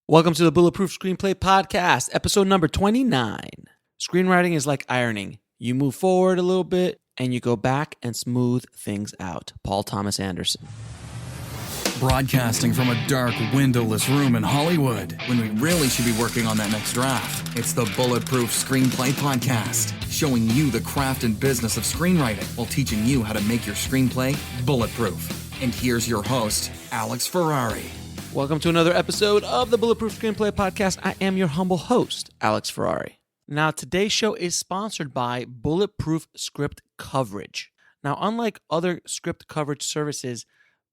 Welcome to the Bulletproof Screenplay Podcast, episode number 29. Screenwriting is like ironing. You move forward a little bit and you go back and smooth things out. Paul Thomas Anderson. Broadcasting from a dark, windowless room in Hollywood, when we really should be working on that next draft. It's the Bulletproof Screenplay Podcast, showing you the craft and business of screenwriting while teaching you how to make your screenplay bulletproof. And here's your host, Alex Ferrari. Welcome to another episode of the Bulletproof Screenplay Podcast. I am your humble host, Alex Ferrari. Now, today's show is sponsored by Bulletproof Script Coverage. Now, unlike other script coverage services,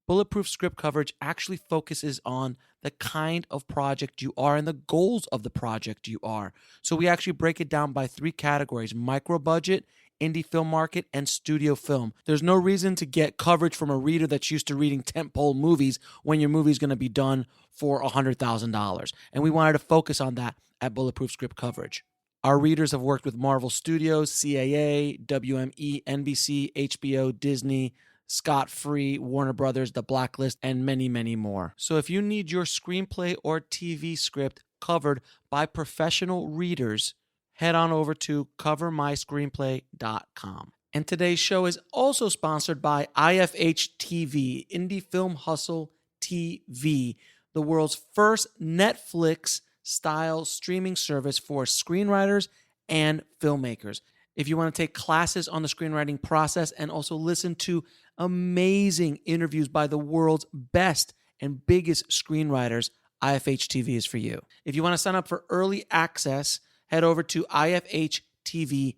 Bulletproof Script Coverage actually focuses on the kind of project you are and the goals of the project you are. So we actually break it down by three categories: micro budget, indie film market, and studio film. There's no reason to get coverage from a reader that's used to reading tentpole movies when your movie's going to be done for $100,000. And we wanted to focus on that at Bulletproof Script Coverage. Our readers have worked with Marvel Studios, CAA, WME, NBC, HBO, Disney, Scott Free, Warner Brothers, The Blacklist, and many, many more. So if you need your screenplay or TV script covered by professional readers, head on over to covermyscreenplay.com. And today's show is also sponsored by IFH TV, Indie Film Hustle TV, the world's first Netflix-style streaming service for screenwriters and filmmakers. If you want to take classes on the screenwriting process and also listen to amazing interviews by the world's best and biggest screenwriters, IFH TV is for you. If you want to sign up for early access, head over to ifhtv.com.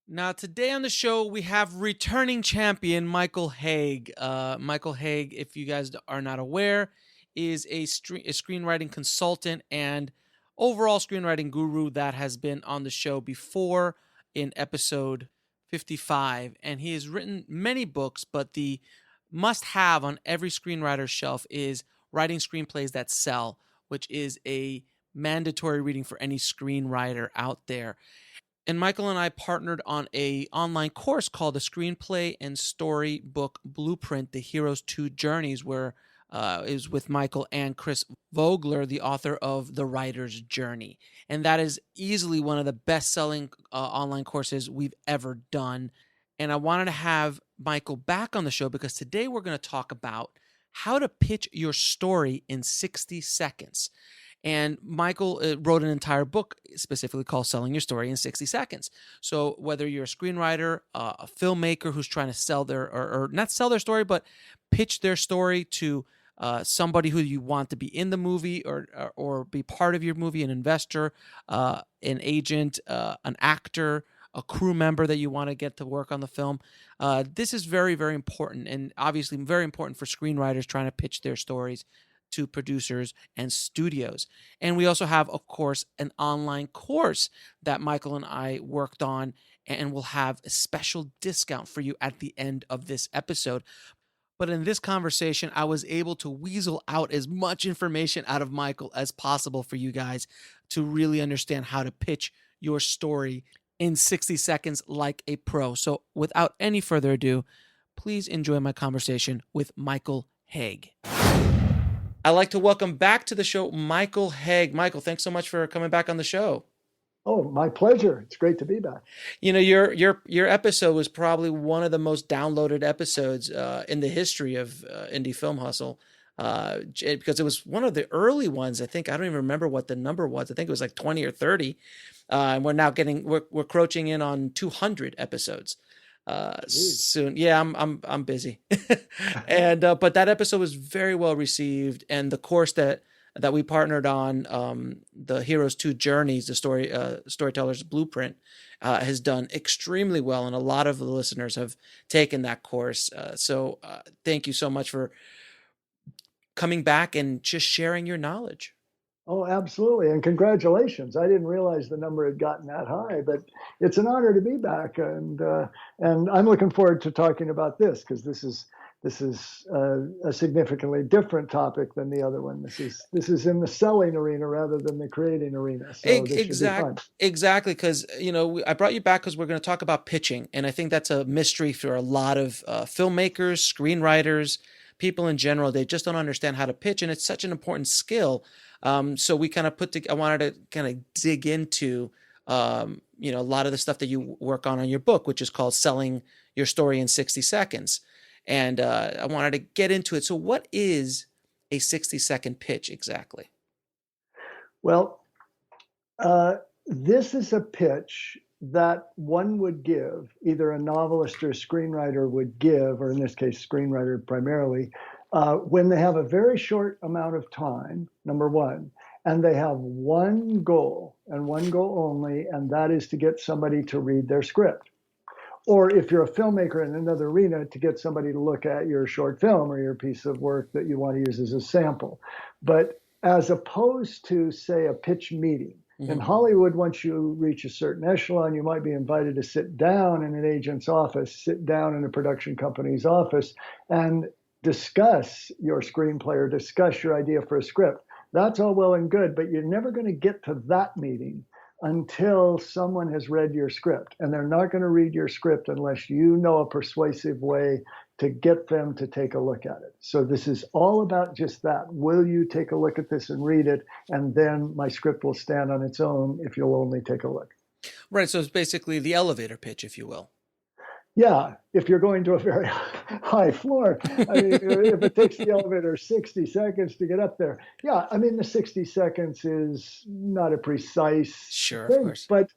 Now, today on the show, we have returning champion Michael Hauge. Michael Hauge, if you guys are not aware, is a screenwriting consultant and overall screenwriting guru that has been on the show before in episode 55. And he has written many books, but the must-have on every screenwriter's shelf is Writing Screenplays That Sell, which is a mandatory reading for any screenwriter out there. And Michael and I partnered on an online course called the Screenplay and Storybook Blueprint, The Hero's Two Journeys, where it was with Michael and Chris Vogler, the author of The Writer's Journey. And that is easily one of the best-selling online courses we've ever done. And I wanted to have Michael back on the show because today we're going to talk about how to pitch your story in 60 seconds. And Michael wrote an entire book specifically called Selling Your Story in 60 Seconds. So whether you're a screenwriter, a filmmaker who's trying to sell their, or not sell their story, but pitch their story to somebody who you want to be in the movie or be part of your movie, an investor, an agent, an actor, a crew member that you want to get to work on the film. This is very, very important, and obviously very important for screenwriters trying to pitch their stories to producers and studios. And we also have, of course, an online course that Michael and I worked on, and we'll have a special discount for you at the end of this episode. But in this conversation, I was able to weasel out as much information out of Michael as possible for you guys to really understand how to pitch your story in 60 seconds like a pro. So without any further ado, please enjoy my conversation with Michael Hauge. I'd like to welcome back to the show Michael Hauge. Michael, thanks so much for coming back on the show. Oh, my pleasure. It's great to be back. You know, your episode was probably one of the most downloaded episodes in the history of Indie Film Hustle because it was one of the early ones. I think I don't even remember what the number was. I think it was like 20 or 30. And we're now we're crouching in on 200 episodes soon. Yeah, I'm busy. And but that episode was very well received, and the course that we partnered on, the Hero's Two Journeys, the storyteller's blueprint, has done extremely well, and a lot of the listeners have taken that course. So thank you so much for coming back and just sharing your knowledge. Oh, absolutely. And congratulations. I didn't realize the number had gotten that high, but it's an honor to be back. And I'm looking forward to talking about this because this is a significantly different topic than the other one. This is in the selling arena rather than the creating arena. So exactly. Because I brought you back because we're going to talk about pitching, and I think that's a mystery for a lot of filmmakers, screenwriters, people in general, they just don't understand how to pitch, and it's such an important skill. So we kind of I wanted to kind of dig into, a lot of the stuff that you work on your book, which is called Selling Your Story in 60 Seconds. And I wanted to get into it. So what is a 60-second pitch exactly? Well, this is a pitch that one would give, either a novelist or a screenwriter would give, or in this case, screenwriter primarily, when they have a very short amount of time, number one, and they have one goal and one goal only, and that is to get somebody to read their script. Or if you're a filmmaker in another arena, to get somebody to look at your short film or your piece of work that you want to use as a sample. But as opposed to, say, a pitch meeting, in Hollywood, once you reach a certain echelon, you might be invited to sit down in an agent's office, sit down in a production company's office, and discuss your screenplay or discuss your idea for a script. That's all well and good, but you're never going to get to that meeting until someone has read your script. And they're not going to read your script unless you know a persuasive way to get them to take a look at it. So this is all about just that. Will you take a look at this and read it? And then my script will stand on its own if you'll only take a look. Right. So it's basically the elevator pitch, if you will. Yeah, if you're going to a very high floor. I mean, if it takes the elevator 60 seconds to get up there. Yeah, I mean, the 60 seconds is not a precise Sure, thing, of course. but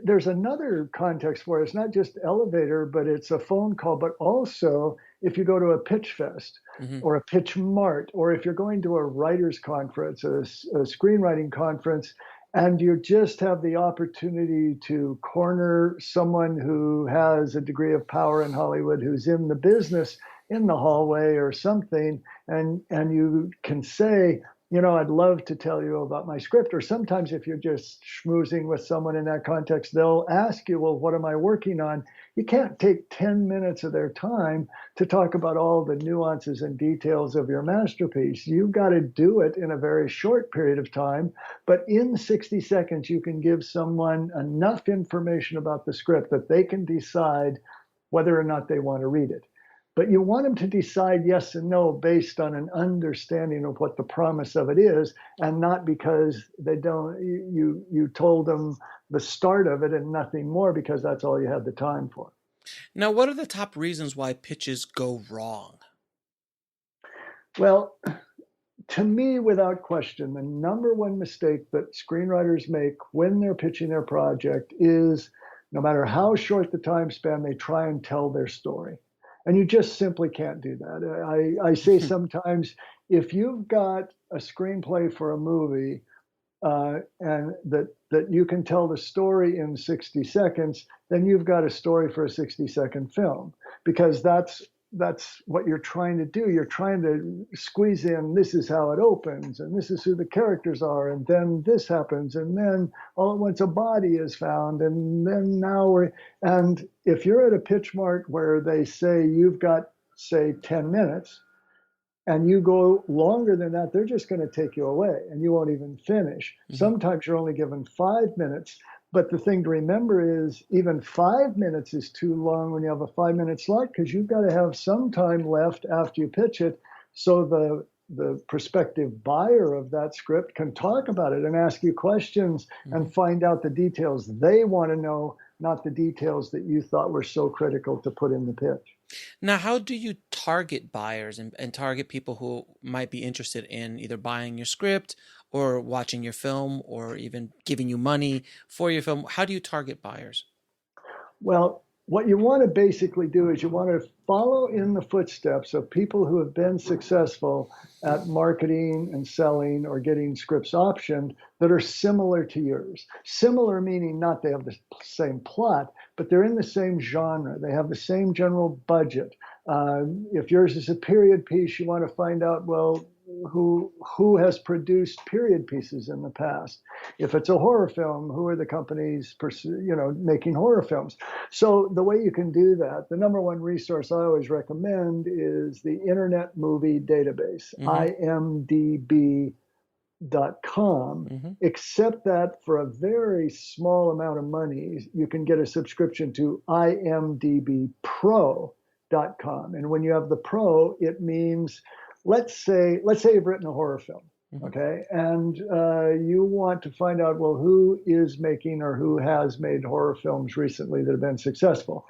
there's another context for it. It's not just elevator, but it's a phone call. But also, if you go to a pitch fest or a pitch mart, or if you're going to a writer's conference, a screenwriting conference, and you just have the opportunity to corner someone who has a degree of power in Hollywood, who's in the business, in the hallway or something, and you can say, I'd love to tell you about my script. Or sometimes if you're just schmoozing with someone in that context, they'll ask you, well, what am I working on? You can't take 10 minutes of their time to talk about all the nuances and details of your masterpiece. You've got to do it in a very short period of time. But in 60 seconds, you can give someone enough information about the script that they can decide whether or not they want to read it. But you want them to decide yes and no based on an understanding of what the promise of it is, and not because you told them the start of it and nothing more because that's all you had the time for. Now, what are the top reasons why pitches go wrong? Well, to me, without question, the number one mistake that screenwriters make when they're pitching their project is, no matter how short the time span, they try and tell their story. And you just simply can't do that. I say sometimes, if you've got a screenplay for a movie and that you can tell the story in 60 seconds, then you've got a story for a 60-second film, because that's what you're trying to do. You're trying to squeeze in, this is how it opens, and this is who the characters are, and then this happens, and then all at once a body is found, and then and if you're at a pitch mart where they say you've got, say, 10 minutes, and you go longer than that, they're just going to take you away, and you won't even finish. Sometimes you're only given 5 minutes. But the thing to remember is even 5 minutes is too long when you have a 5-minute slot, because you've got to have some time left after you pitch it so the prospective buyer of that script can talk about it and ask you questions and find out the details they want to know, not the details that you thought were so critical to put in the pitch. Now, how do you target buyers and target people who might be interested in either buying your script or watching your film or even giving you money for your film? How do you target buyers? Well, what you want to basically do is you want to follow in the footsteps of people who have been successful at marketing and selling or getting scripts optioned that are similar to yours. Similar meaning not they have the same plot, but they're in the same genre. They have the same general budget. If yours is a period piece, you want to find out, well, who has produced period pieces in the past. If it's a horror film, who are the companies making horror films? So the way you can do that, the number one resource I always recommend is the Internet Movie Database, imdb.com, except that for a very small amount of money, you can get a subscription to IMDb Pro. And when you have the pro, it means, let's say you've written a horror film. Okay, and you want to find out, well, who is making or who has made horror films recently that have been successful.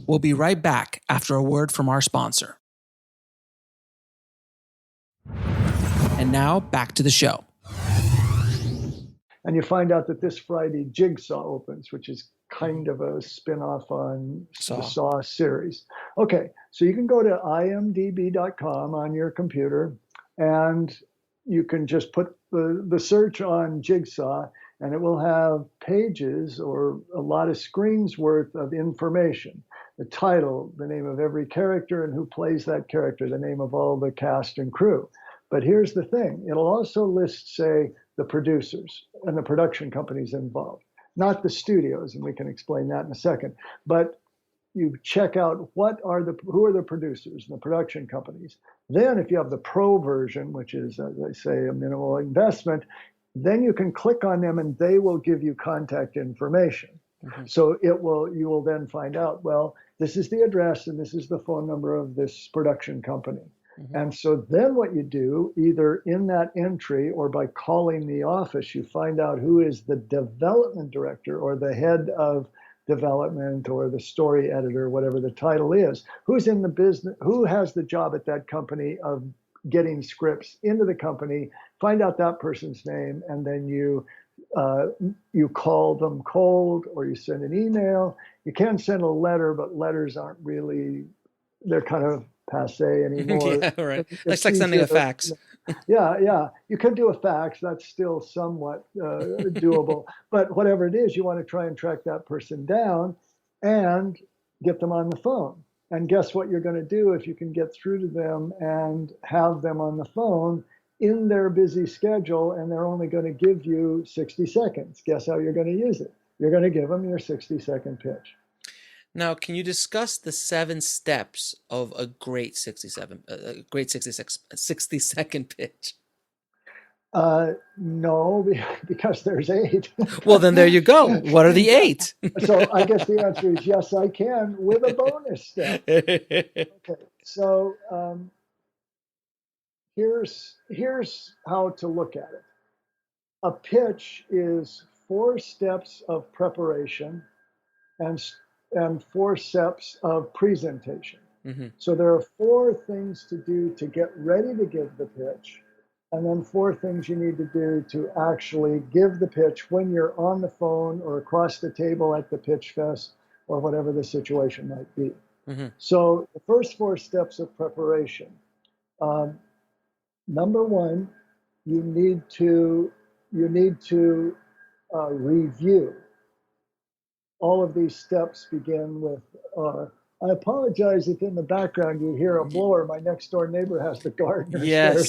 We'll be right back after a word from our sponsor. And now back to the show. And you find out that this Friday Jigsaw opens, which is kind of a spin-off on the Saw series. Okay, so you can go to imdb.com on your computer, and you can just put the search on Jigsaw, and it will have pages or a lot of screens worth of information. The title, the name of every character and who plays that character, the name of all the cast and crew. But here's the thing. It'll also list, say, the producers and the production companies involved, not the studios, and we can explain that in a second. But you check out who are the producers and the production companies. Then if you have the pro version, which is, as I say, a minimal investment, then you can click on them and they will give you contact information. So you will then find out, well, this is the address and this is the phone number of this production company. And so then what you do, either in that entry or by calling the office, you find out who is the development director or the head of development or the story editor, whatever the title is, who's in the business, who has the job at that company of getting scripts into the company, find out that person's name, and then you call them cold or you send an email. You can send a letter, but letters aren't really, they're kind of passe anymore. Yeah, right. It's like sending a fax. Yeah. You could do a fax. That's still somewhat doable. But whatever it is, you want to try and track that person down and get them on the phone. And guess what you're going to do if you can get through to them and have them on the phone in their busy schedule, and they're only going to give you 60 seconds. Guess how you're going to use it? You're going to give them your 60-second pitch. Now, can you discuss the 7 steps of a great 60-second pitch? No, because there's 8. Well, then there you go. What are the 8? So I guess the answer is yes, I can, with a bonus step. Okay, so here's how to look at it. A pitch is 4 steps of preparation and 4 steps of presentation. So there are 4 things to do to get ready to give the pitch, and then 4 things you need to do to actually give the pitch when you're on the phone or across the table at the pitch fest or whatever the situation might be. So the first 4 steps of preparation. Number 1, you need to review. All of these steps begin with, I apologize if in the background you hear a blower. My next door neighbor has the gardeners there.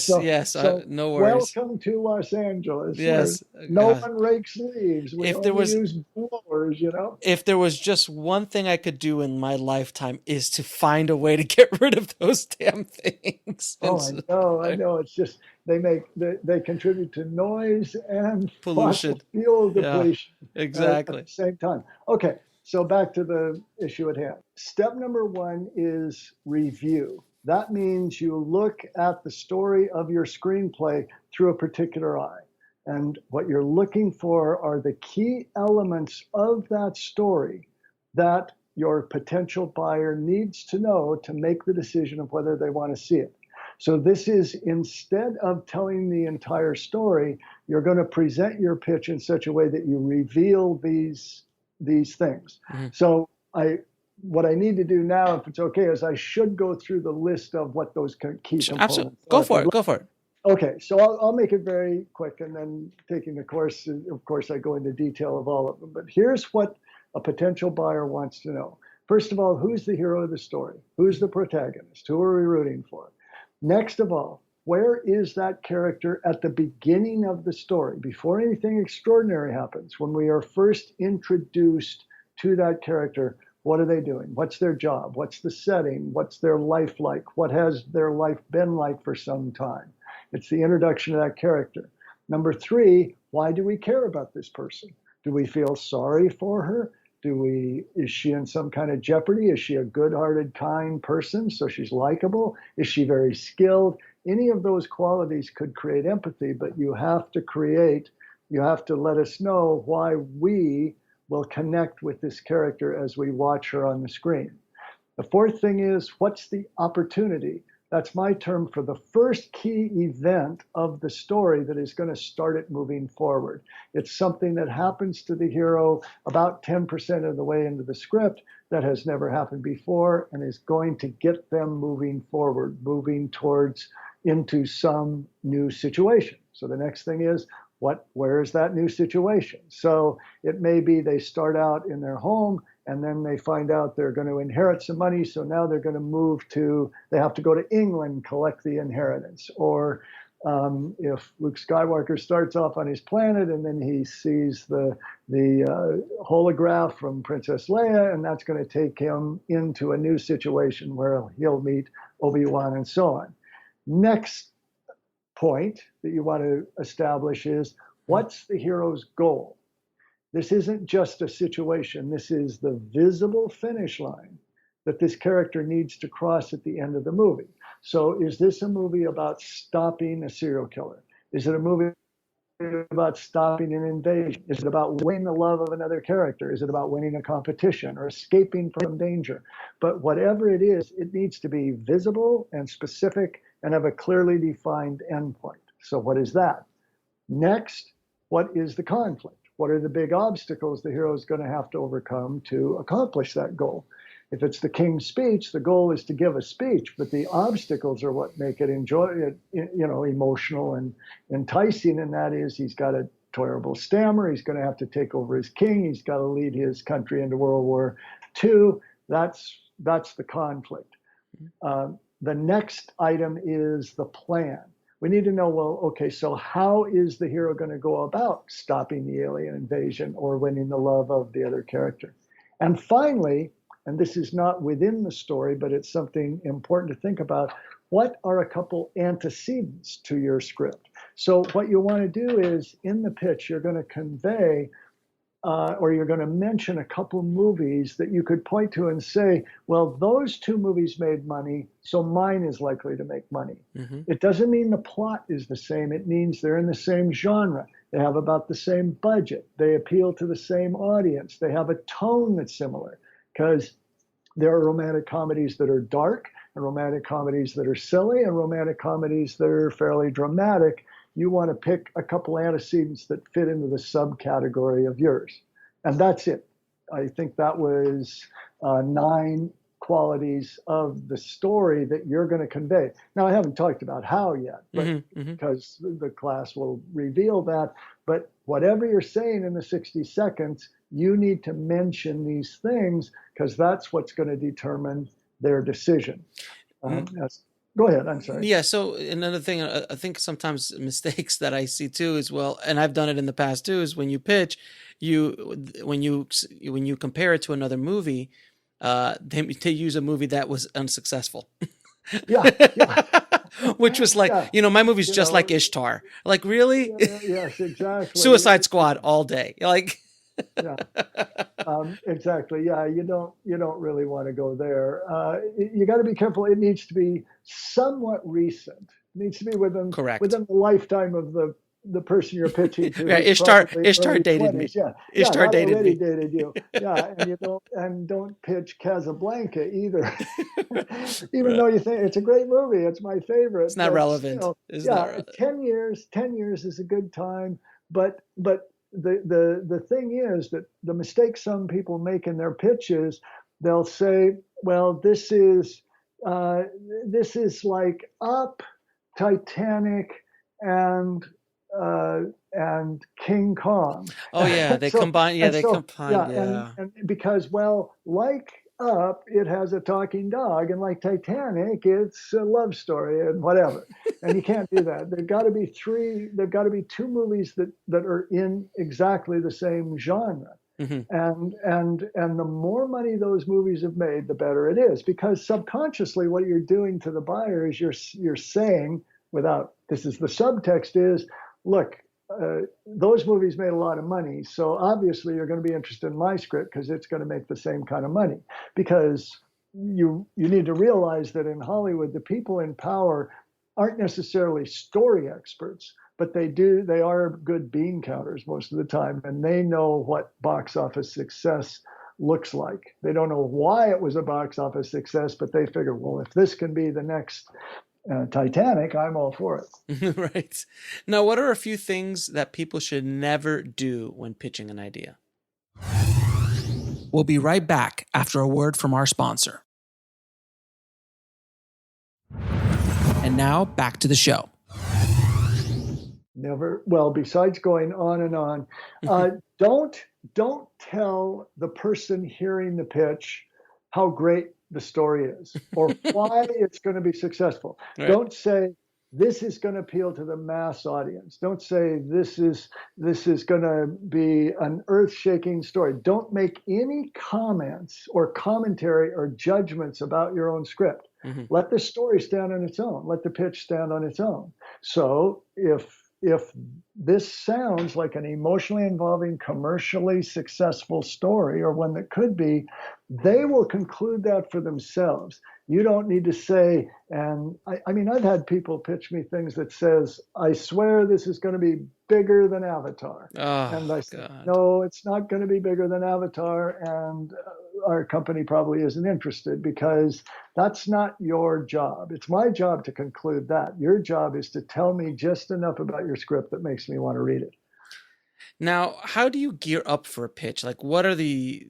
So no worries. Welcome to Los Angeles. Yes. No one rakes leaves. We only use blowers, If there was just one thing I could do in my lifetime is to find a way to get rid of those damn things. I know. It's just, they contribute to noise and pollution, fuel depletion. Yeah, exactly. At the same time. Okay, so back to the issue at hand. Step number 1 is review. That means you look at the story of your screenplay through a particular eye. And what you're looking for are the key elements of that story that your potential buyer needs to know to make the decision of whether they want to see it. So this is, instead of telling the entire story, you're going to present your pitch in such a way that you reveal these things. So what I need to do now, if it's okay, is I should go through the list of what those key components Absolutely. are. Go for it. Okay, so I'll make it very quick, and then taking the course, of course, I go into detail of all of them. But here's what a potential buyer wants to know. First of all, who's the hero of the story? Who's the protagonist? Who are we rooting for? Next of all, where is that character at the beginning of the story, before anything extraordinary happens? When we are first introduced to that character, what are they doing? What's their job? What's the setting? What's their life like? What has their life been like for some time? It's the introduction of that character. Number 3, why do we care about this person? Do we feel sorry for her? Is she in some kind of jeopardy? Is she a good-hearted, kind person, so she's likable? Is she very skilled? Any of those qualities could create empathy, but you have to let us know why we will connect with this character as we watch her on the screen. The fourth thing is, what's the opportunity? That's my term for the first key event of the story that is going to start it moving forward. It's something that happens to the hero about 10% of the way into the script that has never happened before and is going to get them moving forward, moving towards into some new situation. So the next thing is, where is that new situation? So it may be they start out in their home and then they find out they're going to inherit some money. So now they're going to they have to go to England, collect the inheritance. Or if Luke Skywalker starts off on his planet and then he sees the holograph from Princess Leia, and that's going to take him into a new situation where he'll meet Obi-Wan and so on. Next point that you want to establish is, what's the hero's goal? This isn't just a situation. This is the visible finish line that this character needs to cross at the end of the movie. So is this a movie about stopping a serial killer? Is it a movie about stopping an invasion? Is it about winning the love of another character? Is it about winning a competition or escaping from danger? But whatever it is, it needs to be visible and specific and have a clearly defined endpoint. So what is that? Next, what is the conflict? What are the big obstacles the hero is going to have to overcome to accomplish that goal? If it's the King's Speech, the goal is to give a speech, but the obstacles are what make it emotional and enticing. And that is, he's got a terrible stammer. He's going to have to take over as king. He's got to lead his country into World War II. That's the conflict. The next item is the plan. We need to know, well, okay, so how is the hero going to go about stopping the alien invasion or winning the love of the other character? And finally, and this is not within the story, but it's something important to think about, what are a couple antecedents to your script? So what you want to do is, in the pitch, you're going to convey or you're going to mention a couple movies that you could point to and say, well, those two movies made money, so mine is likely to make money. Mm-hmm. It doesn't mean the plot is the same. It means they're in the same genre. They have about the same budget. They appeal to the same audience. They have a tone that's similar, because there are romantic comedies that are dark and romantic comedies that are silly and romantic comedies that are fairly dramatic. You want to pick a couple antecedents that fit into the subcategory of yours. And that's it. I think that was 9 qualities of the story that you're going to convey. Now, I haven't talked about how yet, but because the class will reveal that. But whatever you're saying in the 60 seconds, you need to mention these things, because that's what's going to determine their decision. Go ahead. I'm sorry. Yeah. So another thing, I think sometimes mistakes that I see too is, well, and I've done it in the past too, is when you pitch, when you compare it to another movie, they use a movie that was unsuccessful. Yeah. Which was like, my movie's just like Ishtar. Like, really? Yes, exactly. Suicide Squad all day. Like. Yeah, exactly. Yeah, you don't really want to go there. You got to be careful. It needs to be somewhat recent. It needs to be within the lifetime of the person you're pitching to. Yeah, Ishtar dated 20s. Me. Yeah, Ishtar dated me. Dated you. Yeah, and don't pitch Casablanca either. Even though you think it's a great movie, it's my favorite. It's not relevant. It's not relevant. 10 years is a good time, but the thing is that the mistake some people make in their pitches, they'll say, well, this is like Up, Titanic, and King Kong. Oh yeah, they combine. Yeah, they combine. Yeah, and because, well, like Up, it has a talking dog, and like Titanic, it's a love story and whatever. And you can't do that. There've got to be 2 movies that are in exactly the same genre. Mm-hmm. And the more money those movies have made, the better it is, because subconsciously what you're doing to the buyer is you're saying, without, this is the subtext is, look, those movies made a lot of money. So obviously you're going to be interested in my script because it's going to make the same kind of money. Because you need to realize that in Hollywood, the people in power aren't necessarily story experts, but they are good bean counters most of the time, and they know what box office success looks like. They don't know why it was a box office success, but they figure, well, if this can be the next Titanic, I'm all for it. Right. Now, what are a few things that people should never do when pitching an idea? We'll be right back after a word from our sponsor. And now back to the show. Never. Well, besides going on and on, don't tell the person hearing the pitch how great the story is or why it's going to be successful. Right. Don't say this is going to appeal to the mass audience. Don't say this is going to be an earth-shaking story. Don't make any comments or commentary or judgments about your own script. Mm-hmm. Let the story stand on its own. Let the pitch stand on its own. So if this sounds like an emotionally involving, commercially successful story, or one that could be, they will conclude that for themselves. You don't need to say, and I mean, I've had people pitch me things that says, I swear this is going to be bigger than Avatar. Oh, and I said, no, it's not going to be bigger than Avatar, and our company probably isn't interested, because that's not your job. It's my job to conclude that. Your job is to tell me just enough about your script that makes me want to read it. Now, how do you gear up for a pitch? Like, what are the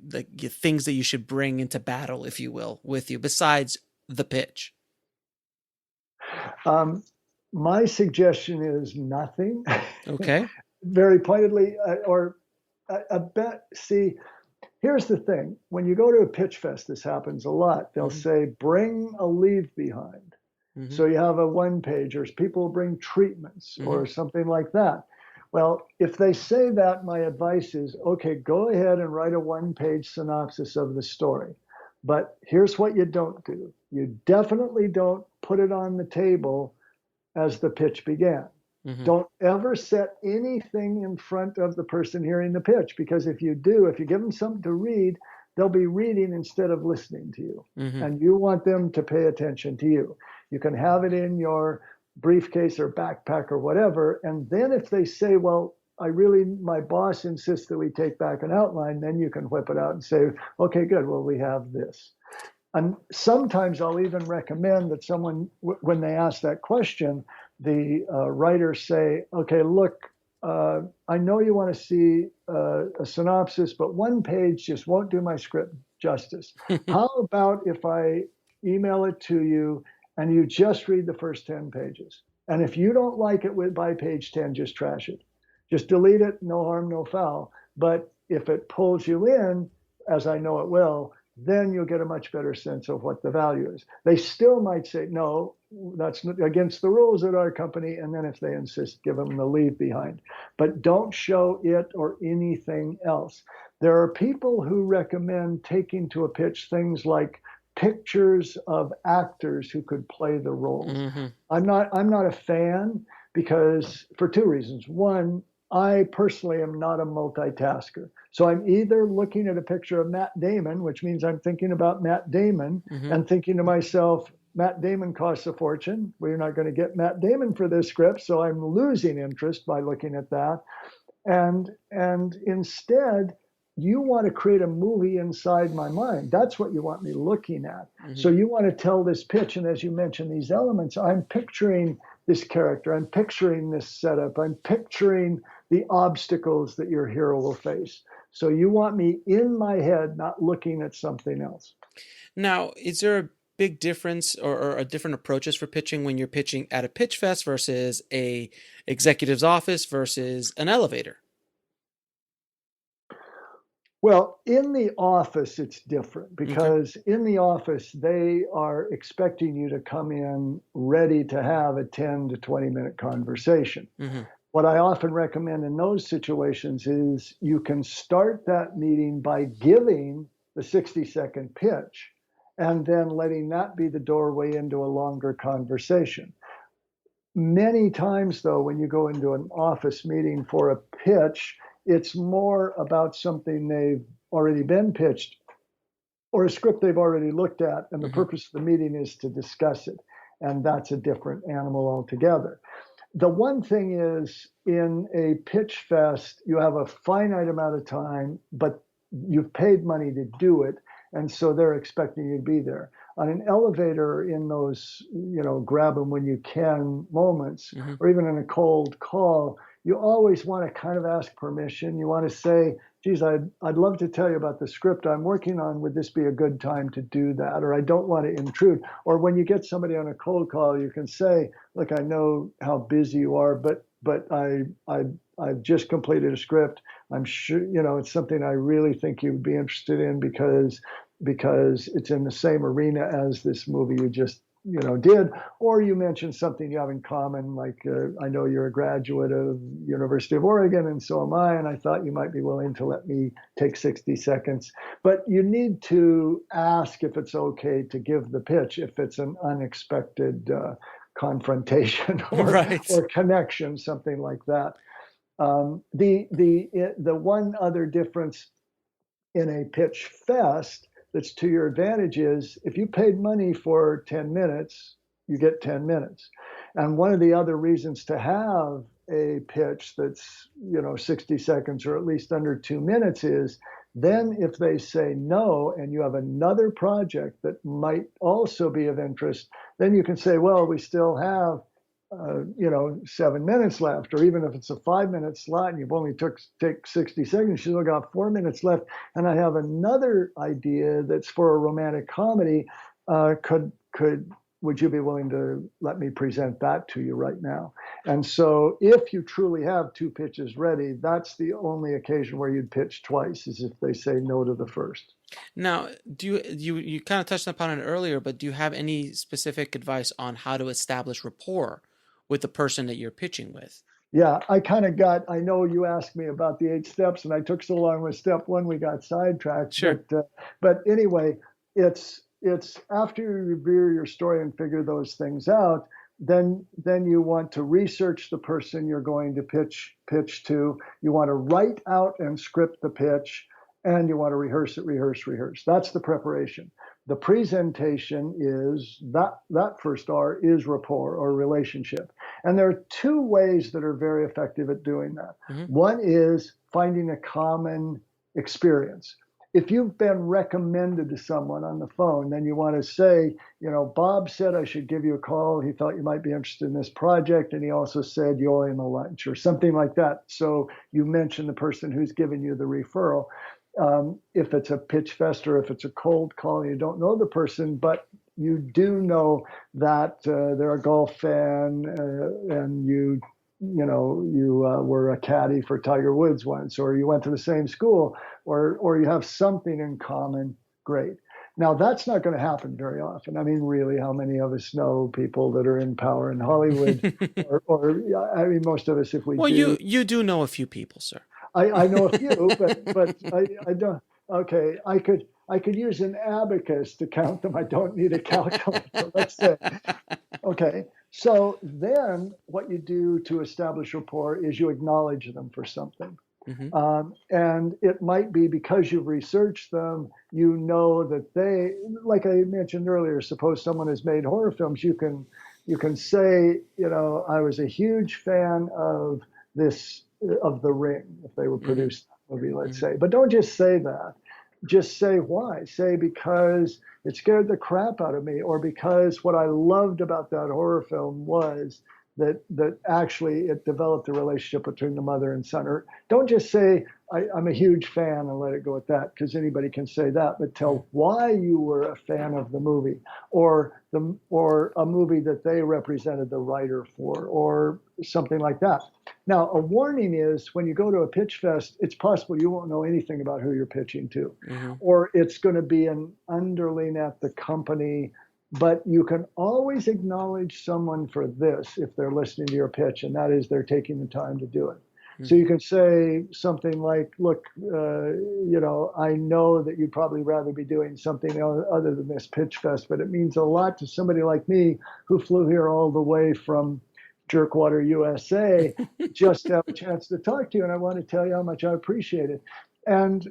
things that you should bring into battle, if you will, with you, besides the pitch? My suggestion is nothing. Okay. Very pointedly, see, here's the thing. When you go to a pitch fest, this happens a lot. They'll say, bring a leave behind. Mm-hmm. So you have a one-page, or people bring treatments or something like that. Well, if they say that, my advice is, okay, go ahead and write a one-page synopsis of the story. But here's what you don't do. You definitely don't put it on the table as the pitch began. Mm-hmm. Don't ever set anything in front of the person hearing the pitch, because if you do, if you give them something to read, they'll be reading instead of listening to you. Mm-hmm. And you want them to pay attention to you. You can have it in your briefcase or backpack or whatever. And then if they say, well, my boss insists that we take back an outline, then you can whip it out and say, okay, good, well, we have this. And sometimes I'll even recommend that someone, when they ask that question, the writer say, okay, look, I know you want to see a synopsis, but one page just won't do my script justice. How about if I email it to you and you just read the first 10 pages? And if you don't like it by page 10, just trash it. Just delete it, no harm, no foul. But if it pulls you in, as I know it will, then you'll get a much better sense of what the value is. They still might say, no, that's against the rules at our company. And then if they insist, give them the leave behind. But don't show it or anything else. There are people who recommend taking to a pitch things like pictures of actors who could play the roles. Mm-hmm. I'm not a fan, because for two reasons. One, I personally am not a multitasker. So I'm either looking at a picture of Matt Damon, which means I'm thinking about Matt Damon, and thinking to myself, Matt Damon costs a fortune. We're not going to get Matt Damon for this script, so I'm losing interest by looking at that. And instead, you want to create a movie inside my mind. That's what you want me looking at. Mm-hmm. So you want to tell this pitch, and as you mentioned these elements, I'm picturing this character, I'm picturing this setup, I'm picturing the obstacles that your hero will face. So you want me in my head, not looking at something else. Now, is there a big difference or a different approaches for pitching when you're pitching at a pitch fest versus a executive's office versus an elevator? Well, in the office, it's different, because in the office, they are expecting you to come in ready to have a 10 to 20 minute conversation. Mm-hmm. What I often recommend in those situations is you can start that meeting by giving the 60-second pitch and then letting that be the doorway into a longer conversation. Many times, though, when you go into an office meeting for a pitch, it's more about something they've already been pitched or a script they've already looked at, and the purpose of the meeting is to discuss it. And that's a different animal altogether. The one thing is, in a pitch fest, you have a finite amount of time, but you've paid money to do it, and so they're expecting you to be there. On an elevator, in those, grab them when you can moments, or even in a cold call, you always want to kind of ask permission. You want to say, geez, I'd love to tell you about the script I'm working on. Would this be a good time to do that? Or I don't want to intrude. Or when you get somebody on a cold call, you can say, look, I know how busy you are, but I've just completed a script. I'm sure, it's something I really think you'd be interested in because it's in the same arena as this movie you just did. Or you mentioned something you have in common, like I know you're a graduate of University of Oregon, and so am I, and I thought you might be willing to let me take 60 seconds. But you need to ask if it's okay to give the pitch if it's an unexpected confrontation or connection, something like that. The one other difference in a pitch fest that's to your advantage is, if you paid money for 10 minutes, you get 10 minutes. And one of the other reasons to have a pitch that's 60 seconds or at least under 2 minutes is, then if they say no and you have another project that might also be of interest, then you can say, well, we still have 7 minutes left. Or even if it's a 5-minute slot and you've only take 60 seconds, you still got 4 minutes left. And I have another idea that's for a romantic comedy. Would you be willing to let me present that to you right now? And so if you truly have 2 pitches ready, that's the only occasion where you'd pitch twice, is if they say no to the first. Now, do you kind of touched upon it earlier, but do you have any specific advice on how to establish rapport with the person that you're pitching with? Yeah, I know you asked me about the 8 steps, and I took so long with step 1, we got sidetracked. Sure. But anyway, it's after you review your story and figure those things out, then you want to research the person you're going to pitch to. You want to write out and script the pitch, and you want to rehearse it. That's the preparation. The presentation is that first R is rapport, or relationship. And there are 2 ways that are very effective at doing that. One is finding a common experience. If you've been recommended to someone on the phone, then you want to say, Bob said I should give you a call. He thought you might be interested in this project, and he also said you owe him a lunch, or something like that. So you mention the person who's given you the referral. If it's a pitch fest or if it's a cold call, you don't know the person, but you do know that they're a golf fan, and you were a caddy for Tiger Woods once, or you went to the same school, or you have something in common. Great. Now, that's not going to happen very often. I mean, really, how many of us know people that are in power in Hollywood? I mean, most of us, if we do. Well, you do know a few people, sir. I know a few, but I don't. Okay, I could use an abacus to count them. I don't need a calculator. Let's say. Okay, so then what you do to establish rapport is you acknowledge them for something. And it might be because you've researched them, that they, like I mentioned earlier, suppose someone has made horror films, you can say, I was a huge fan of The Ring, if they were produced that movie, let's say. But don't just say that. Just say why. Say because it scared the crap out of me, or because what I loved about that horror film was that actually it developed a relationship between the mother and son. Or don't just say, I'm a huge fan, and let it go at that, because anybody can say that, but tell why you were a fan of the movie, or a movie that they represented the writer for, or something like that. Now, a warning is, when you go to a pitch fest, it's possible you won't know anything about who you're pitching to, or it's going to be an underling at the company. But you can always acknowledge someone for this if they're listening to your pitch, and that is they're taking the time to do it. So you can say something like, look, I know that you'd probably rather be doing something other than this pitch fest, but it means a lot to somebody like me who flew here all the way from Jerkwater USA, just to have a chance to talk to you. And I want to tell you how much I appreciate it. And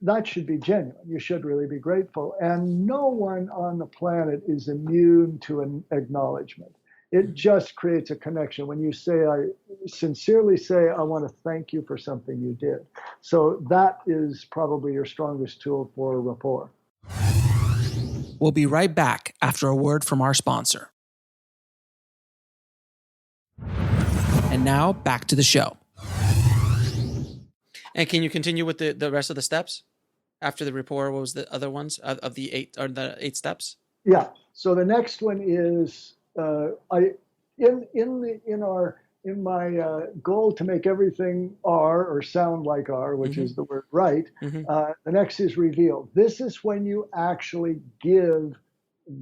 that should be genuine. You should really be grateful. And no one on the planet is immune to an acknowledgement. It just creates a connection. When you say, I sincerely say, I want to thank you for something you did. So that is probably your strongest tool for rapport. We'll be right back after a word from our sponsor. And now back to the show. And can you continue with the rest of the steps after the rapport? What was the other ones of the eight steps? Yeah. So the next one is in my goal to make everything R or sound like R, which is the word right. The next is reveal. This is when you actually give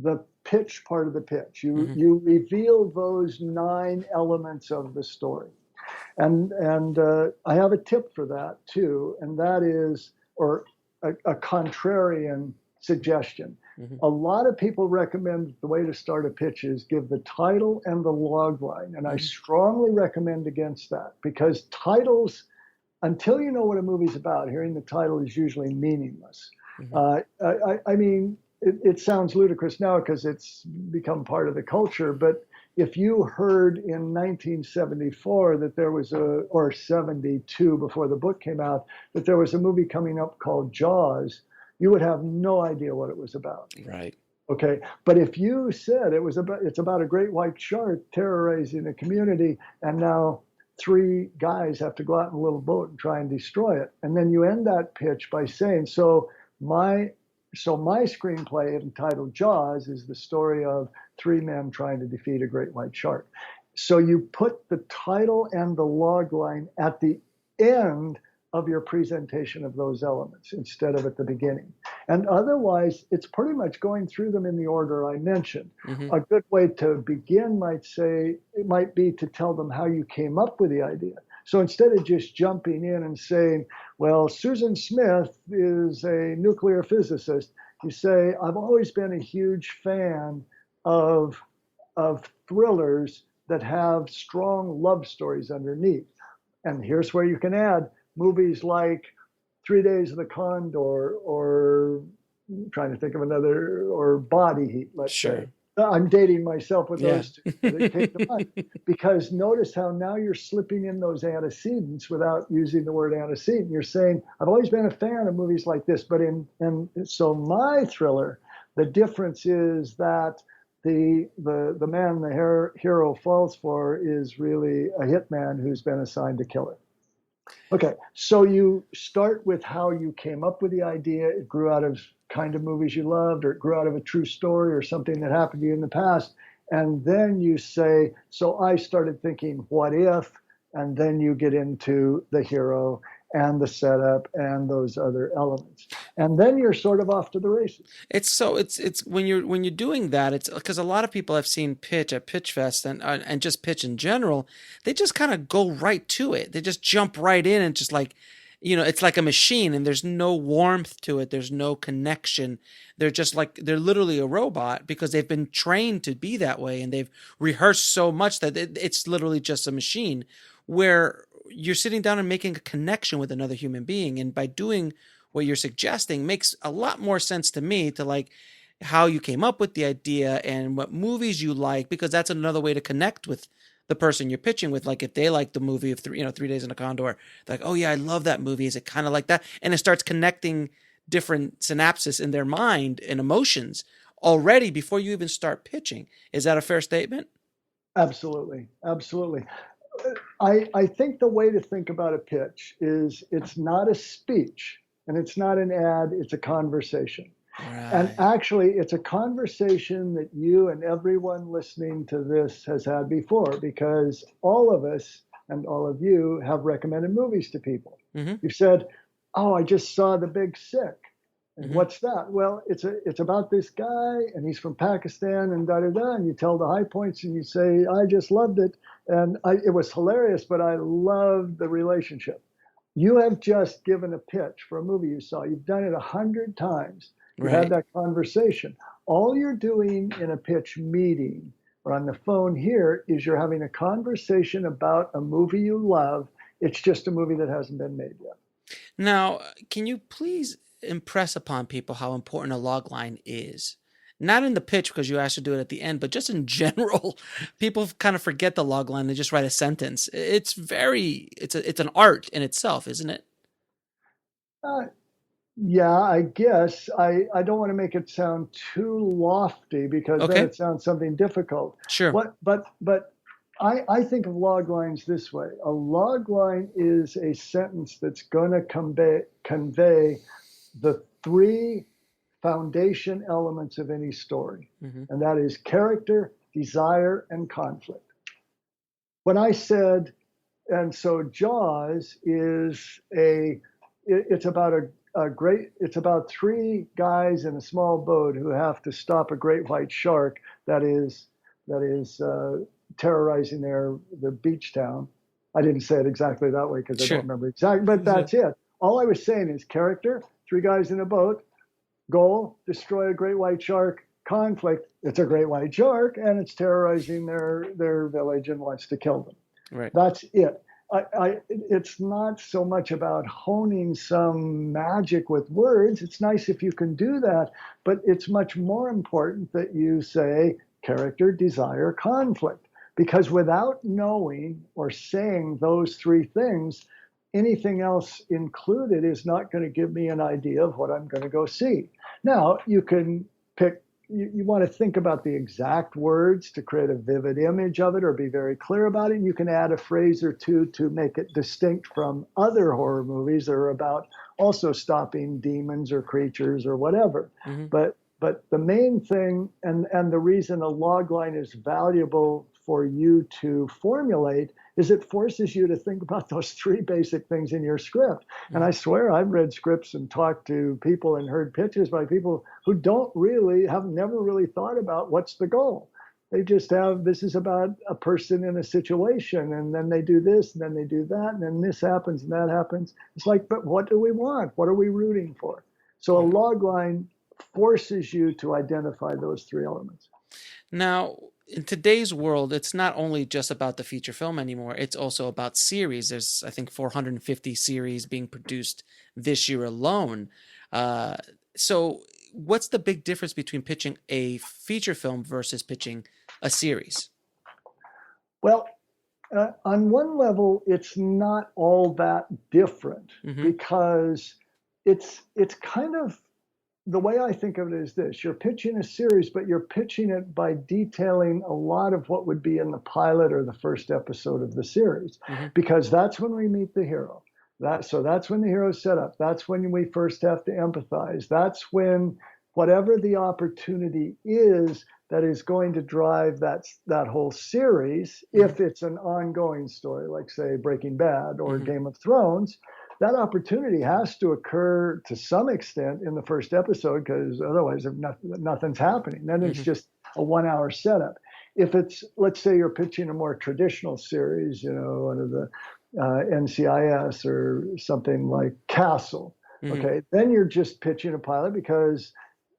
the pitch part of the pitch. You reveal those 9 elements of the story. And I have a tip for that too, and that is, or a contrarian suggestion. A lot of people recommend the way to start a pitch is give the title and the log line, and I strongly recommend against that, because titles, until you know what a movie's about, hearing the title is usually meaningless. I mean, it sounds ludicrous now because it's become part of the culture, but if you heard in 1974 that there was or 72 before the book came out, that there was a movie coming up called Jaws, you would have no idea what it was about. Right. Okay. But if you said it's about a great white shark terrorizing a community, and now 3 guys have to go out in a little boat and try and destroy it, and then you end that pitch by saying, so my screenplay entitled Jaws is the story of 3 men trying to defeat a great white shark. So you put the title and the log line at the end of your presentation of those elements instead of at the beginning. And otherwise, it's pretty much going through them in the order I mentioned. A good way to begin might be to tell them how you came up with the idea. So instead of just jumping in and saying, well, Susan Smith is a nuclear physicist, you say, I've always been a huge fan of thrillers that have strong love stories underneath. And here's where you can add movies like 3 Days of the Condor, or I'm trying to think of another, or Body Heat, let's say. I'm dating myself with those two. Take them on. Because notice how now you're slipping in those antecedents without using the word antecedent. You're saying, I've always been a fan of movies like this, but so my thriller, the difference is that the man the hero falls for is really a hitman who's been assigned to kill her. Okay, so you start with how you came up with the idea. It grew out of kind of movies you loved, or it grew out of a true story or something that happened to you in the past. And then you say, so I started thinking, what if? And then you get into the hero and the setup and those other elements. And then you're sort of off to the races. It's when you're doing that, it's because a lot of people I've seen pitch at Pitch Fest and just pitch in general, they just kind of go right to it. They just jump right in and just like, it's like a machine, and there's no warmth to it. There's no connection. They're literally a robot because they've been trained to be that way, and they've rehearsed so much that it's literally just a machine, where you're sitting down and making a connection with another human being. And by doing what you're suggesting makes a lot more sense to me, to like how you came up with the idea and what movies you like, because that's another way to connect with the person you're pitching with. Like if they like the movie of 3 Days in a Condor, they're like, oh yeah, I love that movie. Is it kind of like that? And it starts connecting different synapses in their mind and emotions already before you even start pitching. Is that a fair statement? Absolutely. Absolutely. I think the way to think about a pitch is it's not a speech and it's not an ad, it's a conversation. Right. And actually, it's a conversation that you and everyone listening to this has had before, because all of us and all of you have recommended movies to people. You've said, oh, I just saw The Big Sick. And what's that? Well, it's about this guy, and he's from Pakistan, and da-da-da, and you tell the high points, and you say, I just loved it, and it was hilarious, but I loved the relationship. You have just given a pitch for a movie you saw. You've done it 100 times. You had that conversation. All you're doing in a pitch meeting or on the phone here is you're having a conversation about a movie you love. It's just a movie that hasn't been made yet. Now, can you please impress upon people how important a log line is? Not in the pitch because you asked to do it at the end, but just in general, people kind of forget the log line and just write a sentence. It's an art in itself, isn't it? Uh, yeah, I guess I don't want to make it sound too lofty because then Okay, it sounds something difficult. sure. But I think of log lines this way. A log line is a sentence that's going to convey the three foundation elements of any story, Hmm. and that is character, desire, and conflict. When I said, and so Jaws is it's about it's about three guys in a small boat who have to stop a great white shark that is terrorizing the beach town. I didn't say it exactly that way because I don't Sure. remember exactly, but that's it. All I was saying is character, three guys in a boat, goal, destroy a great white shark, conflict, it's a great white shark and it's terrorizing their village and wants to kill them. Right. That's it. It's not so much about honing some magic with words. It's nice if you can do that, but it's much more important that you say character, desire, conflict. Because without knowing or saying those three things, anything else included is not going to give me an idea of what I'm going to go see. Now, you can pick, you want to think about the exact words to create a vivid image of it or be very clear about it. You can add a phrase or two to make it distinct from other horror movies that are about also stopping demons or creatures or whatever. Hmm. But the main thing, and the reason a log line is valuable for you to formulate is it forces you to think about those three basic things in your script. And I swear I've read scripts and talked to people and heard pitches by people who have never really thought about what's the goal. They just have, this is about a person in a situation, and then they do this, and then they do that, and then this happens and that happens. It's like, but what do we want? What are we rooting for? So a log line forces you to identify those three elements. Now, in today's world, it's not only just about the feature film anymore. It's also about series. There's, I think, 450 series being produced this year alone. So what's the big difference between pitching a feature film versus pitching a series? Well, on one level, it's not all that different Hmm. because it's kind of the way I think of it is this: you're pitching a series, but you're pitching it by detailing a lot of what would be in the pilot or the first episode of the series, Hmm. because that's when we meet the hero. So that's when the hero's set up. That's when we first have to empathize. That's when whatever the opportunity is that is going to drive that whole series, if it's an ongoing story, like say Breaking Bad or Hmm. Game of Thrones, that opportunity has to occur to some extent in the first episode because otherwise nothing's happening. Then it's Hmm. just a 1 hour setup. If it's, let's say you're pitching a more traditional series, under the NCIS or something like Castle, Hmm. okay, then you're just pitching a pilot because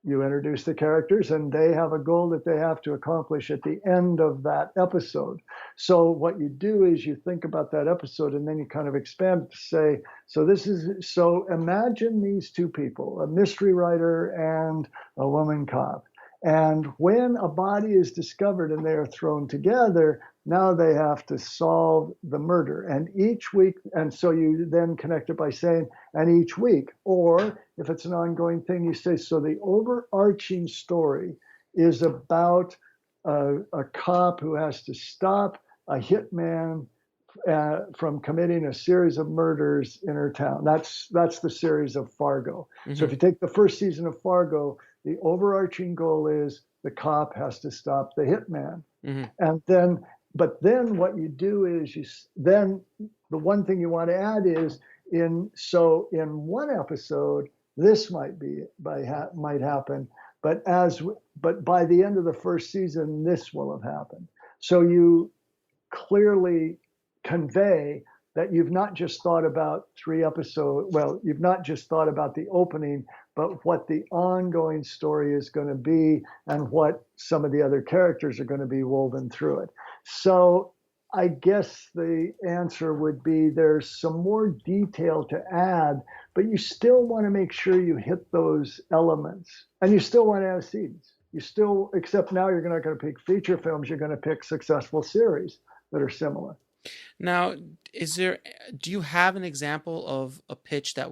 you introduce the characters and they have a goal that they have to accomplish at the end of that episode. So what you do is you think about that episode and then you kind of expand to say, so imagine these two people, a mystery writer and a woman cop. And when a body is discovered and they are thrown together, now they have to solve the murder. And each week, and so you then connect it by saying, and each week, or if it's an ongoing thing, you say, so the overarching story is about a cop who has to stop a hitman from committing a series of murders in her town. That's the series of Fargo. So Hmm. if you take the first season of Fargo, the overarching goal is the cop has to stop the hitman. Hmm. And then what you do is then the one thing you want to add is in one episode, this might happen, but by the end of the first season, this will have happened. So you clearly convey that you've not just thought about you've not just thought about the opening, but what the ongoing story is going to be and what some of the other characters are going to be woven through it. So I guess the answer would be there's some more detail to add, but you still want to make sure you hit those elements, and you still want antecedents. Except now you're not going to pick feature films, you're going to pick successful series that are similar. Now, do you have an example of a pitch that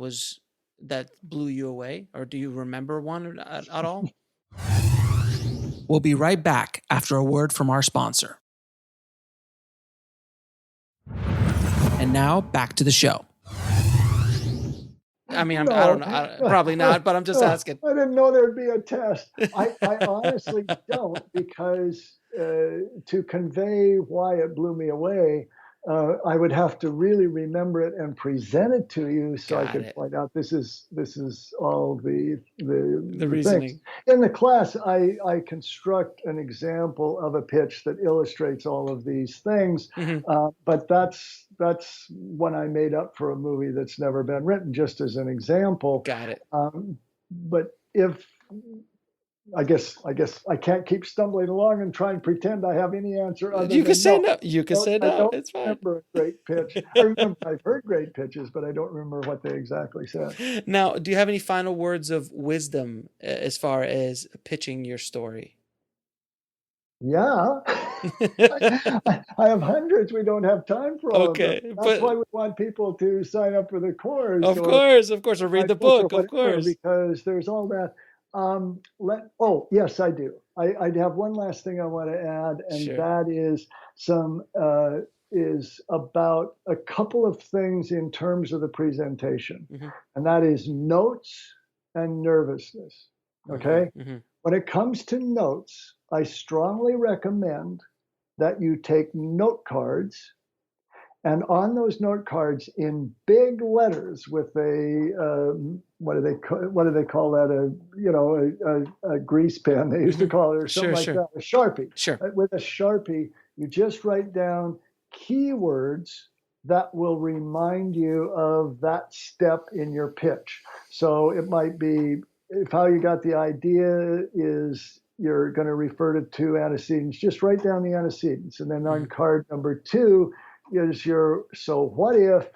blew you away, or do you remember one at all? We'll be right back after a word from our sponsor. And now back to the show. I mean, I don't know, probably not, but I'm just asking. I didn't know there'd be a test. I honestly don't, because to convey why it blew me away, I would have to really remember it and present it to you so I could point out this is all the reasoning. Things. In the class, I construct an example of a pitch that illustrates all of these things, but that's when I made up for a movie that's never been written, just as an example. Got it. But I guess I can't keep stumbling along and try and pretend I have any answer. You can say no. You can say no. It's fine. I don't remember a great pitch. I remember I've heard great pitches, but I don't remember what they exactly said. Now, do you have any final words of wisdom as far as pitching your story? Yeah. I have hundreds. We don't have time for all of them. That's why we want people to sign up for the course. Of course, or read the book, of course. Because there's all that. Yes, I do. I have one last thing I want to add, and that is about a couple of things in terms of the presentation, and that is notes and nervousness. Okay? When it comes to notes, I strongly recommend that you take note cards, and on those note cards in big letters with a what do they call that, a grease pen, they used to call it, or something like that, a Sharpie. With a Sharpie, you just write down keywords that will remind you of that step in your pitch. So it might be, if how you got the idea is you're going to refer to two antecedents, just write down the antecedents. And then on card number 2 is so what if,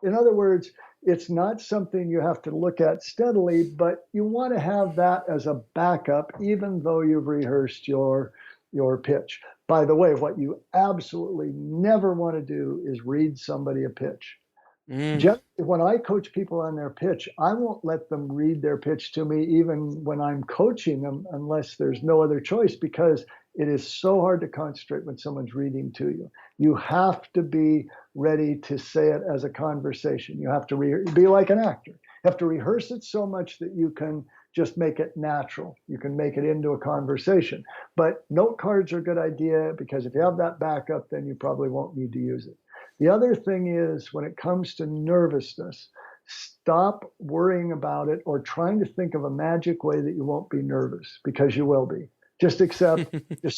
in other words, it's not something you have to look at steadily, but you want to have that as a backup, even though you've rehearsed your pitch. By the way, what you absolutely never want to do is read somebody a pitch. Just when I coach people on their pitch, I won't let them read their pitch to me, even when I'm coaching them, unless there's no other choice, because it is so hard to concentrate when someone's reading to you. You have to be ready to say it as a conversation. You have to be like an actor. You have to rehearse it so much that you can just make it natural. You can make it into a conversation. But note cards are a good idea, because if you have that backup, then you probably won't need to use it. The other thing is, when it comes to nervousness, stop worrying about it or trying to think of a magic way that you won't be nervous, because you will be. Just say to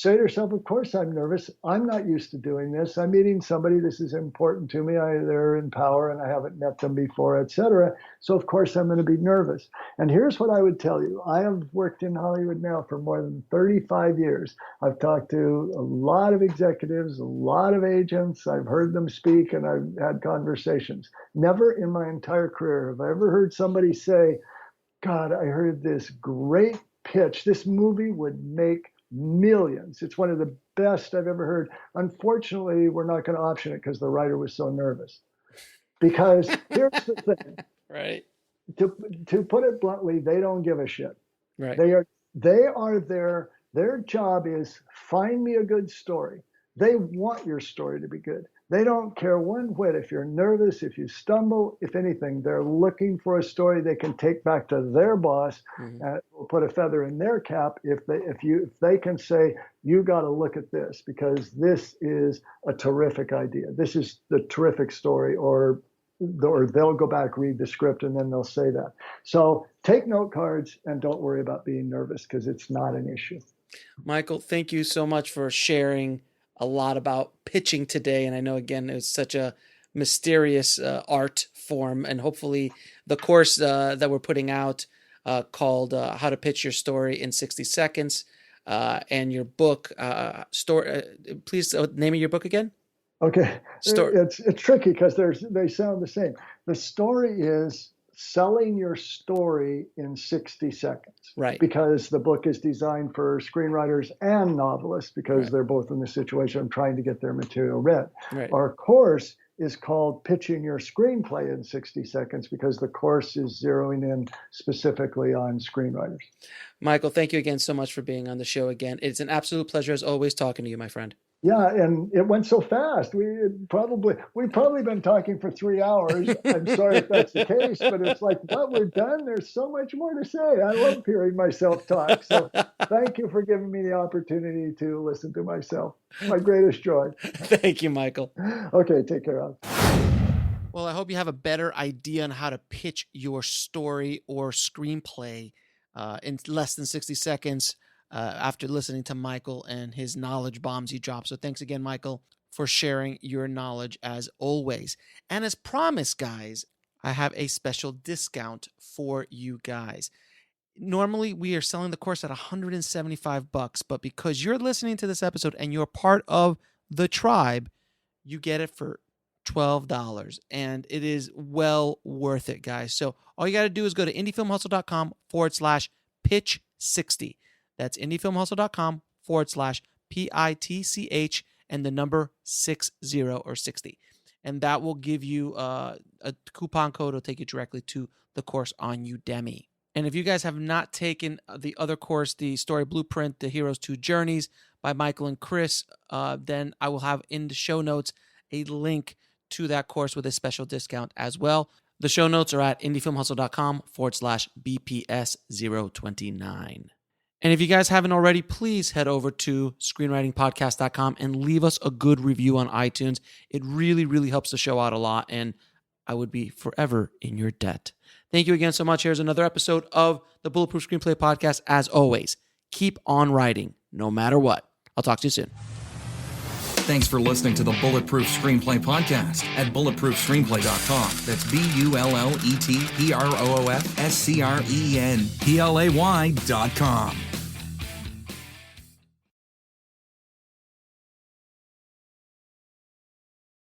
yourself, of course I'm nervous. I'm not used to doing this. I'm meeting somebody. This is important to me. They're in power and I haven't met them before, etc. So of course I'm going to be nervous. And here's what I would tell you. I have worked in Hollywood now for more than 35 years. I've talked to a lot of executives, a lot of agents. I've heard them speak and I've had conversations. Never in my entire career have I ever heard somebody say, God, I heard this great pitch. This movie would make millions. It's one of the best I've ever heard. Unfortunately, we're not going to option it because the writer was so nervous. Because here's the thing. Right. To put it bluntly, they don't give a shit. Right. They are there. Their job is find me a good story. They want your story to be good. They don't care one whit if you're nervous, if you stumble, if anything. They're looking for a story they can take back to their boss, will put a feather in their cap if they can say, you got to look at this because this is a terrific idea. This is the terrific story, or they'll go back, read the script, and then they'll say that. So take note cards and don't worry about being nervous, because it's not an issue. Michael, thank you so much for sharing a lot about pitching today. And I know, again, it was such a mysterious art form, and hopefully the course that we're putting out called How to Pitch Your Story in 60 Seconds and your book, please name your book again. Okay, it's tricky because they sound the same. The story is selling your story in 60 seconds. Right. Because the book is designed for screenwriters and novelists because Right. they're both in the situation of trying to get their material read. Right. Our course is called Pitching Your Screenplay in 60 Seconds because the course is zeroing in specifically on screenwriters. Michael, thank you again so much for being on the show again. It's an absolute pleasure as always talking to you, my friend. Yeah, and it went so fast. We've probably been talking for 3 hours. I'm sorry if that's the case, but it's like, what, we're done? There's so much more to say. I love hearing myself talk. So thank you for giving me the opportunity to listen to myself. My greatest joy. Thank you, Michael. Okay, take care, Alex. Well, I hope you have a better idea on how to pitch your story or screenplay in less than 60 seconds. After listening to Michael and his knowledge bombs he dropped. So thanks again, Michael, for sharing your knowledge as always. And as promised, guys, I have a special discount for you guys. Normally, we are selling the course at $175, but because you're listening to this episode and you're part of the tribe, you get it for $12, and it is well worth it, guys. So all you got to do is go to indiefilmhustle.com/pitch60. That's indiefilmhustle.com/PITCH and the number 60 or 60. And that will give you a coupon code. It'll take you directly to the course on Udemy. And if you guys have not taken the other course, the Story Blueprint, The Hero's Two Journeys by Michael and Chris, then I will have in the show notes a link to that course with a special discount as well. The show notes are at indiefilmhustle.com/BPS029. And if you guys haven't already, please head over to screenwritingpodcast.com and leave us a good review on iTunes. It really, really helps the show out a lot, and I would be forever in your debt. Thank you again so much. Here's another episode of the Bulletproof Screenplay Podcast. As always, keep on writing, no matter what. I'll talk to you soon. Thanks for listening to the Bulletproof Screenplay Podcast at bulletproofscreenplay.com. That's BULLETPROOFSCREENPLAY.com.